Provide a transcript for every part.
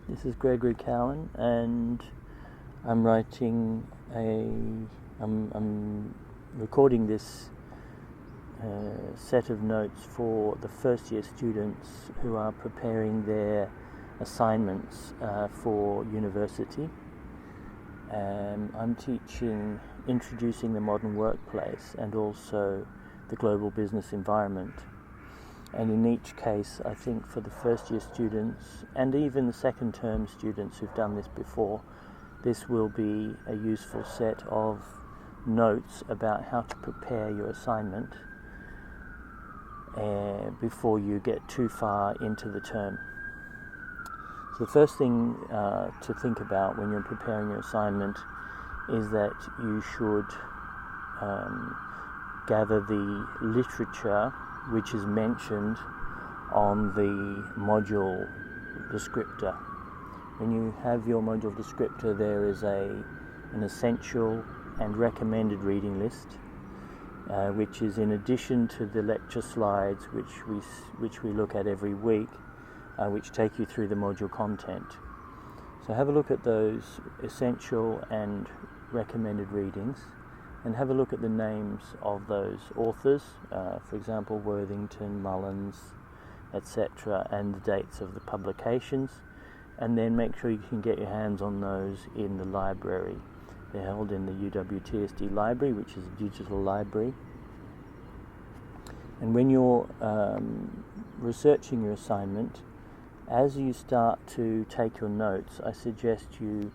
This is Gregory Cowan, and I'm recording this set of notes for the first year students who are preparing their assignments for university. I'm teaching Introducing the Modern Workplace and also the Global Business Environment. And in each case, I think for the first year students and even the second term students who've done this before, this will be a useful set of notes about how to prepare your assignment before you get too far into the term. So the first thing to think about when you're preparing your assignment is that you should gather the literature which is mentioned on the module descriptor. When you have your module descriptor, there is an essential and recommended reading list, which is in addition to the lecture slides which we look at every week, which take you through the module content. So have a look at those essential and recommended readings, and have a look at the names of those authors, for example Worthington, Mullins, etc., and the dates of the publications, and then make sure you can get your hands on those in the library. They're held in the UWTSD library, which is a digital library. And when you're researching your assignment, as you start to take your notes, I suggest you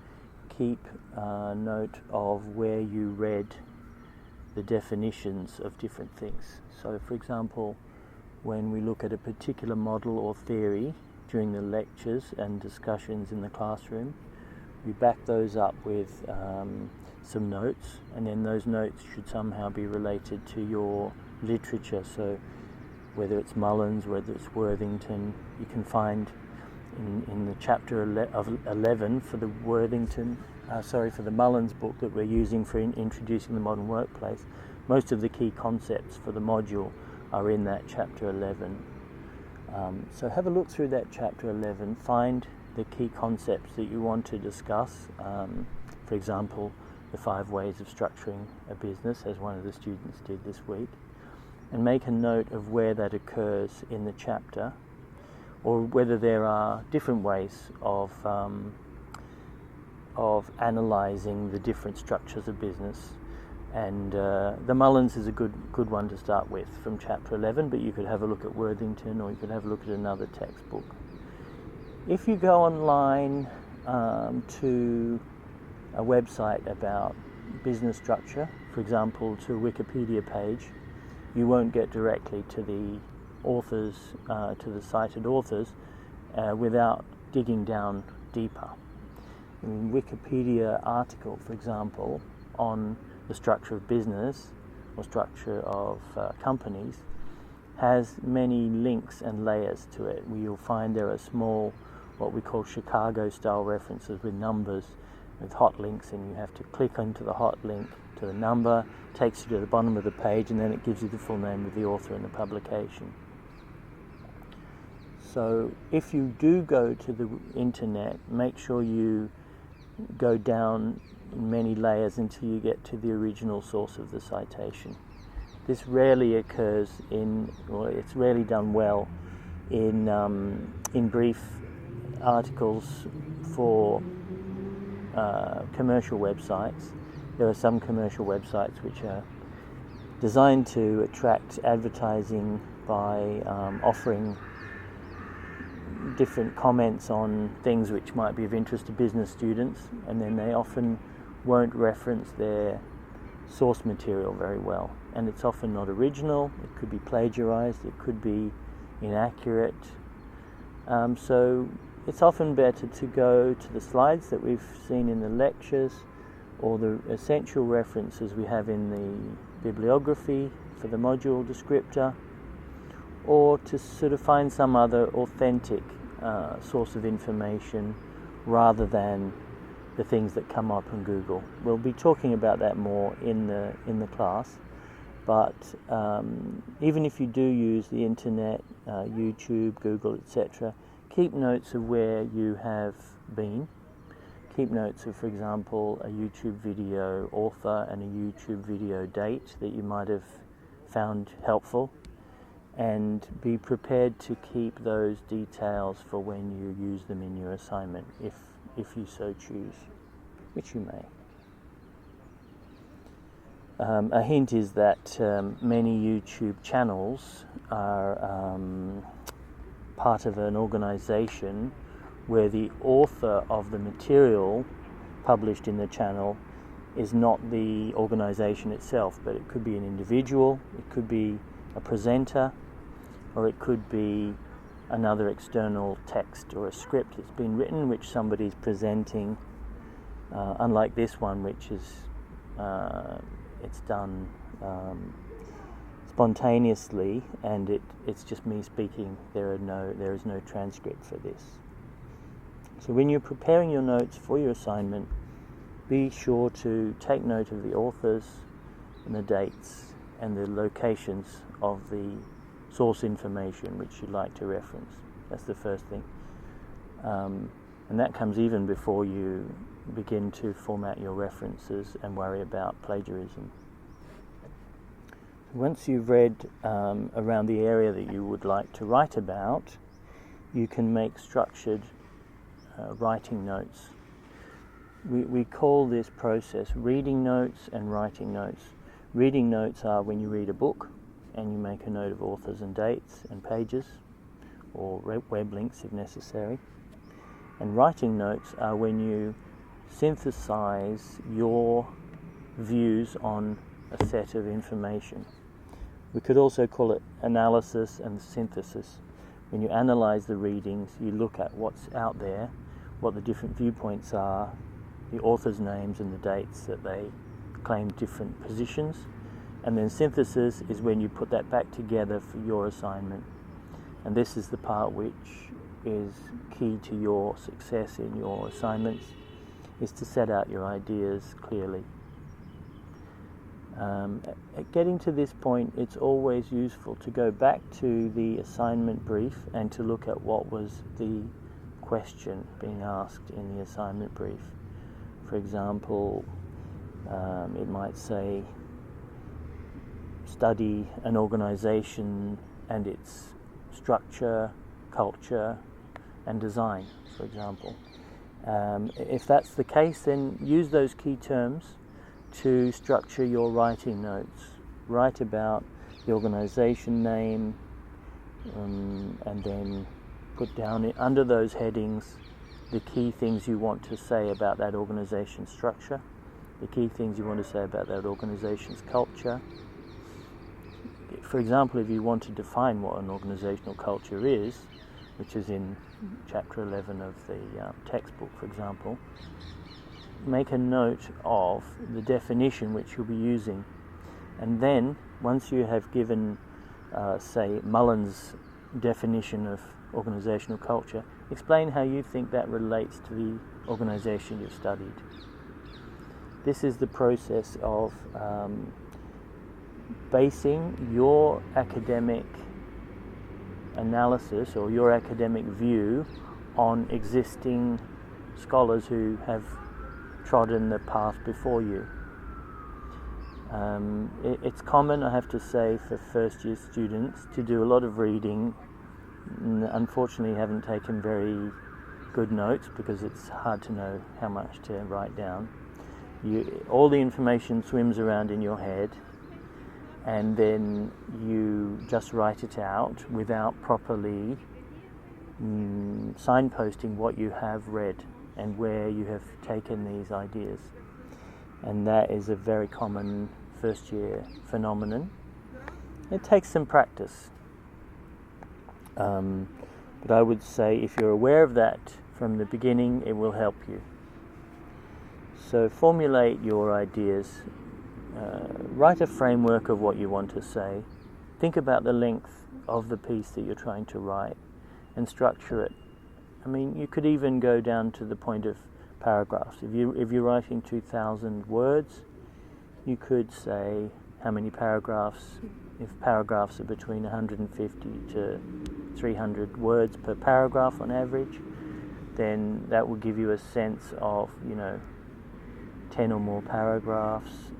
keep note of where you read the definitions of different things. So for example, when we look at a particular model or theory during the lectures and discussions in the classroom, we back those up with some notes, and then those notes should somehow be related to your literature. So whether it's Mullins, whether it's Worthington, you can find in the chapter 11 for the for the Mullins book that we're using for Introducing the Modern Workplace, most of the key concepts for the module are in that chapter 11. So have a look through that chapter 11, find the key concepts that you want to discuss, for example, the 5 ways of structuring a business, as one of the students did this week, and make a note of where that occurs in the chapter, or whether there are different ways of analysing the different structures of business. And the Mullins is a good one to start with from chapter 11, but you could have a look at Worthington, or you could have a look at another textbook. If you go online to a website about business structure, for example to a Wikipedia page, you won't get directly to the authors, to the cited authors, without digging down deeper. A Wikipedia article, for example, on the structure of business or structure of companies has many links and layers to it. You'll find there are small, what we call Chicago-style references with numbers, with hot links, and you have to click onto the hot link to the number, takes you to the bottom of the page, and then it gives you the full name of the author and the publication. So if you do go to the internet, make sure you go down many layers until you get to the original source of the citation. This rarely occurs it's rarely done well in brief articles for commercial websites. There are some commercial websites which are designed to attract advertising by offering different comments on things which might be of interest to business students, and then they often won't reference their source material very well, and it's often not original. It could be plagiarized, it could be inaccurate, so it's often better to go to the slides that we've seen in the lectures, or the essential references we have in the bibliography for the module descriptor, or to sort of find some other authentic source of information rather than the things that come up on Google. We'll be talking about that more in the class, but even if you do use the internet, YouTube, Google, etc., keep notes of where you have been. Keep notes of, for example, a YouTube video author and a YouTube video date that you might have found helpful, and be prepared to keep those details for when you use them in your assignment, if you so choose, which you may. A hint is that many YouTube channels are part of an organization where the author of the material published in the channel is not the organization itself, but it could be an individual, it could be a presenter, or it could be another external text or a script that's been written which somebody's presenting, unlike this one, which is it's done spontaneously, and it's just me speaking. There is no transcript for this. So when you're preparing your notes for your assignment, be sure to take note of the authors and the dates and the locations of the source information which you'd like to reference. That's the first thing. And that comes even before you begin to format your references and worry about plagiarism. Once you've read around the area that you would like to write about, you can make structured writing notes. We call this process reading notes and writing notes. Reading notes are when you read a book and you make a note of authors and dates and pages, or web links if necessary. And writing notes are when you synthesize your views on a set of information. We could also call it analysis and synthesis. When you analyze the readings, you look at what's out there, what the different viewpoints are, the authors' names and the dates that they claim different positions. And then synthesis is when you put that back together for your assignment. And this is the part which is key to your success in your assignments, is to set out your ideas clearly. At getting to this point, it's always useful to go back to the assignment brief and to look at what was the question being asked in the assignment brief. For example, it might say, study an organization and its structure, culture, and design, for example. If that's the case, then use those key terms to structure your writing notes. Write about the organization name, and then put down under those headings the key things you want to say about that organization's structure, the key things you want to say about that organization's culture. For example, if you want to define what an organizational culture is, which is in chapter 11 of the textbook, for example, make a note of the definition which you'll be using. And then, once you have given, say, Mullen's definition of organizational culture, explain how you think that relates to the organization you've studied. This is the process of basing your academic analysis or your academic view on existing scholars who have trodden the path before you. It's common, I have to say, for first year students to do a lot of reading. Unfortunately, haven't taken very good notes because it's hard to know how much to write down. All the information swims around in your head, and then you just write it out without properly signposting what you have read and where you have taken these ideas. And that is a very common first year phenomenon. It takes some practice. But I would say if you're aware of that from the beginning, it will help you. So formulate your ideas. Write a framework of what you want to say. Think about the length of the piece that you're trying to write and structure it. I mean, you could even go down to the point of paragraphs. If you're writing 2,000 words, you could say how many paragraphs if paragraphs are between 150 to 300 words per paragraph on average, then that will give you a sense of, 10 or more paragraphs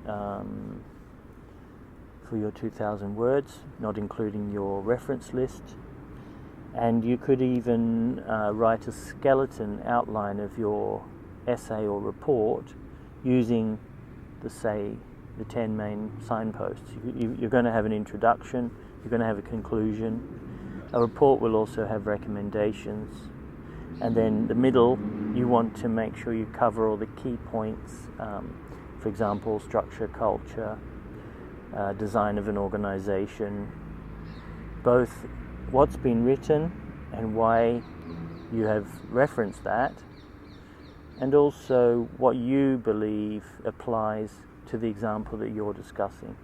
for your 2,000 words, not including your reference list. And you could even write a skeleton outline of your essay or report using the 10 main signposts. You're going to have an introduction, you're going to have a conclusion. A report will also have recommendations. And then the middle, you want to make sure you cover all the key points, for example, structure, culture, design of an organization, both what's been written and why you have referenced that, and also what you believe applies to the example that you're discussing.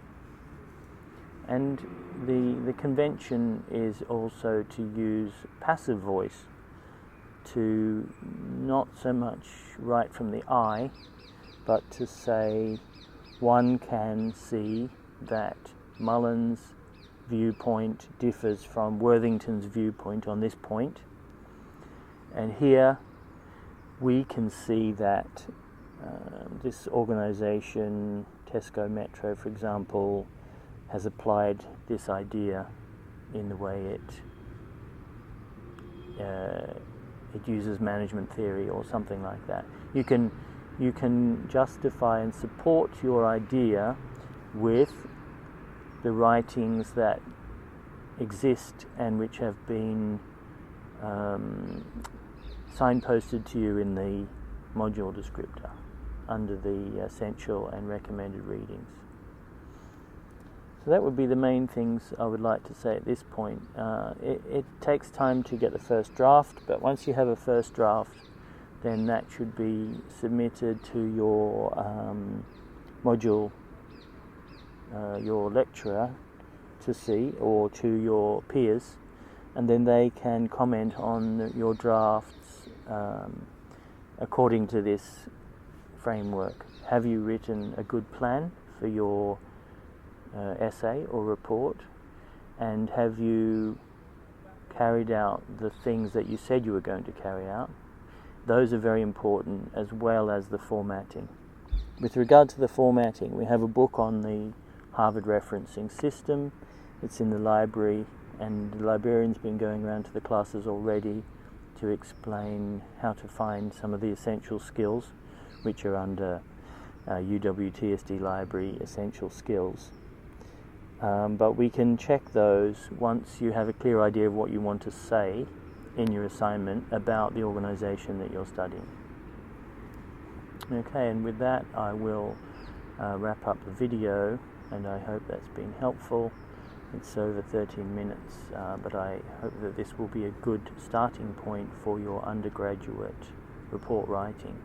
And the convention is also to use passive voice, to not so much write from the I, but to say one can see that Mullen's viewpoint differs from Worthington's viewpoint on this point, and here we can see that this organisation, Tesco Metro for example, has applied this idea in the way it uses management theory or something like that. You can justify and support your idea with the writings that exist and which have been signposted to you in the module descriptor under the essential and recommended readings. So that would be the main things I would like to say at this point. It takes time to get the first draft, but once you have a first draft, then that should be submitted to your module, your lecturer to see, or to your peers, and then they can comment on your drafts according to this framework. Have you written a good plan for your essay or report, and have you carried out the things that you said you were going to carry out? Those are very important, as well as the formatting. With regard to the formatting, we have a book on the Harvard referencing system. It's in the library, and the librarian's been going around to the classes already to explain how to find some of the essential skills, which are under UWTSD Library Essential Skills. But we can check those once you have a clear idea of what you want to say in your assignment about the organisation that you're studying. Okay, and with that I will wrap up the video, and I hope that's been helpful. It's over 13 minutes, but I hope that this will be a good starting point for your undergraduate report writing.